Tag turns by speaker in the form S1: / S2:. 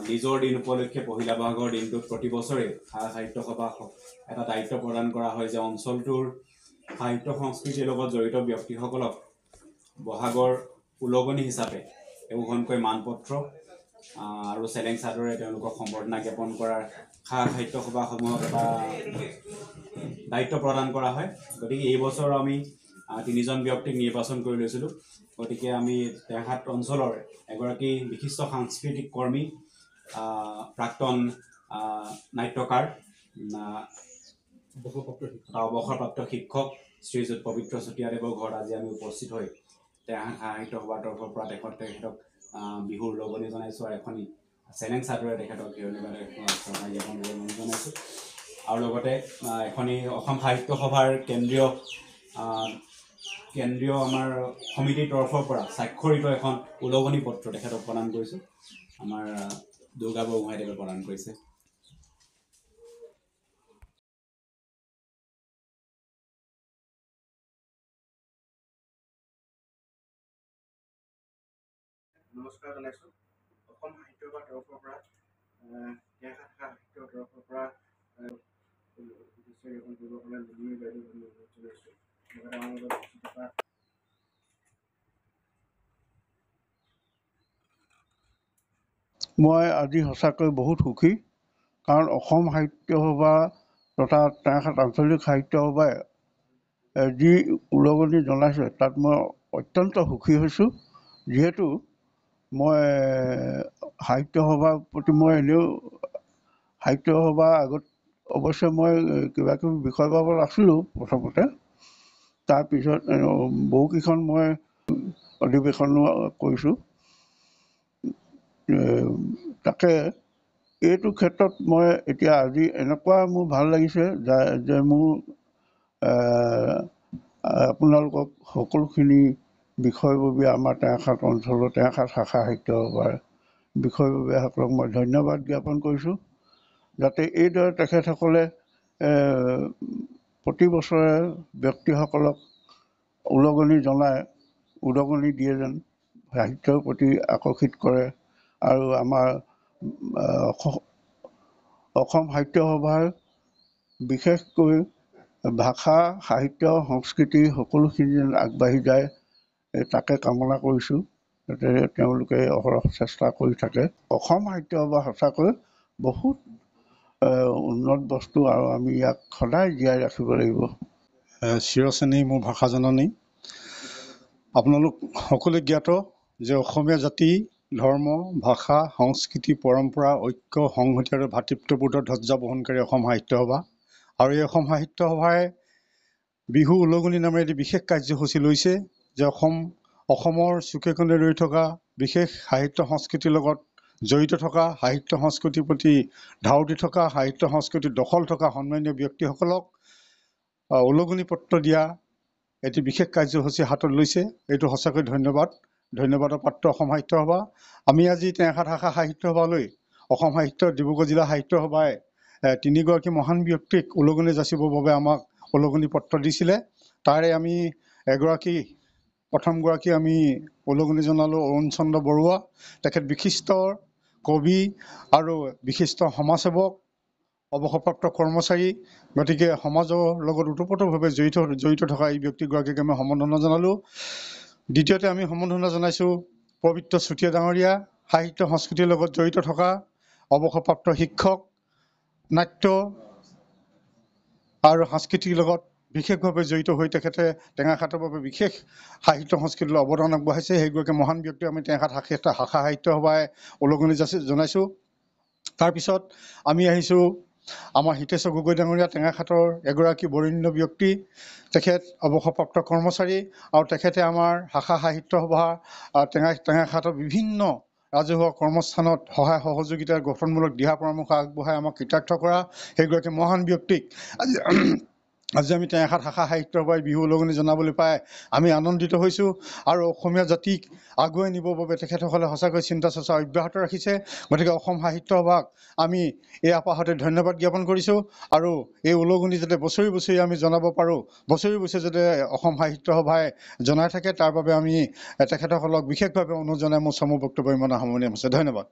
S1: নিজৰ দিন উপলক্ষে পহিলা বহাগৰ দিনটোত প্ৰতি বছৰে সাহিত্য সভা এটা দায়িত্ব প্ৰদান কৰা হয় যে অঞ্চলটোৰ সাহিত্য সংস্কৃতিৰ লগত জড়িত ব্যক্তিসকলক বহাগৰ উলগনি হিচাপে এওখনকৈ মানপত্ৰ আৰু চেলেং চাদৰে তেওঁলোকক সম্বৰ্ধনা জ্ঞাপন কৰাৰ সাহিত্য সভাসমূহক এটা দায়িত্ব প্ৰদান কৰা হয়। গতিকে এই বছৰ আমি 3জন ব্যক্তিক নিৰ্বাচন কৰি লৈছিলোঁ। গতিকে আমি টেঙাখাট অঞ্চলৰ এগৰাকী বিশিষ্ট সাংস্কৃতিক কৰ্মী প্ৰাক্তন নাট্যকাৰ অৱসৰপ্ৰাপ্ত শিক্ষক শ্ৰীযুত পবিত্ৰ চুতীয়াদেৱৰ ঘৰত আজি আমি উপস্থিত হৈ টেঙাখাট সাহিত্য সভাৰ তৰফৰ পৰা তেখেতক বিহুৰ লগনি জনাইছোঁ আৰু এখনি চেলেং চাদৰে তেখেতক জ্ঞাপন জনাইছোঁ। আৰু লগতে এখনি অসম সাহিত্য সভাৰ কেন্দ্ৰীয় আমাৰ সমিতিৰ তৰফৰ পৰা স্বাক্ষৰিত এখন উলগনি পত্ৰ তেখেতক প্ৰদান কৰিছোঁ। আমাৰ দুৰ্গা বৰগোহাঁইদেৱে প্ৰদান কৰিছে।
S2: নমস্কাৰ জনাইছোঁ। অসম সাহিত্য সভাৰ তৰফৰ পৰা টেঙাখাট সাহিত্যৰ তৰফৰ পৰা
S3: মই আজি সঁচাকৈ বহুত সুখী, কাৰণ অসম সাহিত্য সভা তথা টেঙাখাট আঞ্চলিক সাহিত্য সভাই যি উলগনি জনাইছে তাত মই অত্যন্ত সুখী হৈছোঁ। যিহেতু মই সাহিত্য সভাৰ প্ৰতি মই এনেও সাহিত্য সভাৰ আগত অৱশ্যে মই কিবা কিবি বিষয় পাব আছিলোঁ প্ৰথমতে। তাৰপিছত বহুকেইখন মই অধিৱেশনো কৰিছোঁ। তাকে এইটো ক্ষেত্ৰত মই এতিয়া আজি এনেকুৱা মোৰ ভাল লাগিছে যে মোৰ আপোনালোকক সকলোখিনি বিষয়ববীয়া আমাৰ টেঙাখাট অঞ্চলৰ টেঙাখাট শাখা সাহিত্য সভাৰ বিষয়ববীয়াসকলক মই ধন্যবাদ জ্ঞাপন কৰিছোঁ। যাতে এইদৰে তেখেতসকলে প্ৰতি বছৰে ব্যক্তিসকলক উলগনি দিয়ে যেন সাহিত্যৰ প্ৰতি আকৰ্ষিত কৰে। আৰু আমাৰ অসম সাহিত্য সভাৰ বিশেষকৈ ভাষা সাহিত্য সংস্কৃতি সকলোখিনি যেন আগবাঢ়ি যায় তাকে কামনা কৰিছোঁ। যাতে তেওঁলোকে অহৰহ চেষ্টা কৰি থাকে। অসম সাহিত্য সভা সঁচাকৈ বহুত উন্নত বস্তু আৰু আমি ইয়াক সদায় জীয়াই ৰাখিব লাগিব।
S4: চিৰচেনী মোৰ ভাষা জননী, আপোনালোক সকলোৱে জ্ঞাত যে অসমীয়া জাতি ধৰ্ম ভাষা সংস্কৃতি পৰম্পৰা ঐক্য সংহতি আৰু ভাতৃত্ববোধৰ ধ্বজা বহনকাৰী অসম সাহিত্য সভা। আৰু এই অসম সাহিত্য সভাই বিহু উলগনি নামেৰে এটি বিশেষ কাৰ্যসূচী লৈছে যে অসমৰ চুকে কোণে ৰৈ থকা বিশেষ সাহিত্য সংস্কৃতিৰ লগত জড়িত থকা সাহিত্য সংস্কৃতিৰ প্ৰতি ধাউতি থকা সাহিত্য সংস্কৃতিৰ দখল থকা সন্মানীয় ব্যক্তিসকলক উলগনি পত্ৰ দিয়া এটি বিশেষ কাৰ্যসূচী হাতত লৈছে। এইটো সঁচাকৈ ধন্যবাদৰ পাত্ৰ অসম সাহিত্য সভা। আমি আজি টেঙাখাট শাখা সাহিত্য সভালৈ অসম সাহিত্য ডিব্ৰুগড় জিলা সাহিত্য সভাই 3গৰাকী মহান ব্যক্তিক উলগনি যাচিবৰ বাবে আমাক উলগনি পত্ৰ দিছিলে। তাৰে আমি প্ৰথমগৰাকী আমি উলগনি জনালোঁ অৰুণ চন্দ্ৰ বৰুৱা। তেখেত বিশিষ্ট কবি আৰু বিশিষ্ট সমাজসেৱক অৱসৰপ্ৰাপ্ত কৰ্মচাৰী। গতিকে সমাজৰ লগত ওতপ্ৰোতভাৱে জড়িত থকা এই ব্যক্তিগৰাকীক আমি সম্বৰ্ধনা জনালোঁ। দ্বিতীয়তে আমি সম্বৰ্ধনা জনাইছোঁ পবিত্ৰ চুতীয়া ডাঙৰীয়া, সাহিত্য সংস্কৃতিৰ লগত জড়িত থকা অৱসৰপ্ৰাপ্ত শিক্ষক, নাট্য আৰু সাংস্কৃতিৰ লগত বিশেষভাৱে জড়িত হৈ তেখেতে টেঙাখাটৰ বাবে বিশেষ সাহিত্য সংস্কৃতিলৈ অৱদান আগবঢ়াইছে। সেইগৰাকী মহান ব্যক্তি আমি টেঙাখাট শাখা সাহিত্য সভাই উলগনি জনাইছোঁ। তাৰপিছত আমি আহিছোঁ আমাৰ হিতেশ্বৰ গগৈ ডাঙৰীয়া, টেঙাখাটৰ এগৰাকী বৰেণ্য ব্যক্তি। তেখেত অৱসৰপ্ৰাপ্ত কৰ্মচাৰী আৰু তেখেতে আমাৰ শাখা সাহিত্য সভা টেঙাখাটৰ বিভিন্ন ৰাজহুৱা কৰ্মস্থানত সহায় সহযোগিতাৰ গঠনমূলক দিহা পৰামৰ্শ আগবঢ়াই আমাক কৃতাৰ্থ কৰা সেইগৰাকী মহান ব্যক্তিক আজি আমি টেঙাখাট শাখা সাহিত্য সভাই বিহু উলগনি জনাবলৈ পাই আমি আনন্দিত হৈছোঁ। আৰু অসমীয়া জাতিক আগুৱাই নিবৰ বাবে তেখেতসকলে সঁচাকৈ চিন্তা চৰ্চা অব্যাহত ৰাখিছে। গতিকে অসম সাহিত্য সভাক আমি এই আপাহতে ধন্যবাদ জ্ঞাপন কৰিছোঁ। আৰু এই উলগনি যাতে বছৰি বছৰি আমি জনাব পাৰোঁ, বছৰি বছৰি যাতে অসম সাহিত্য সভাই জনাই থাকে, তাৰ বাবে আমি তেখেতসকলক বিশেষভাৱে অনুৰোধ জনাই মোৰ চমু বক্তব্য ইমানে সামৰণি মাৰিছোঁ। ধন্যবাদ।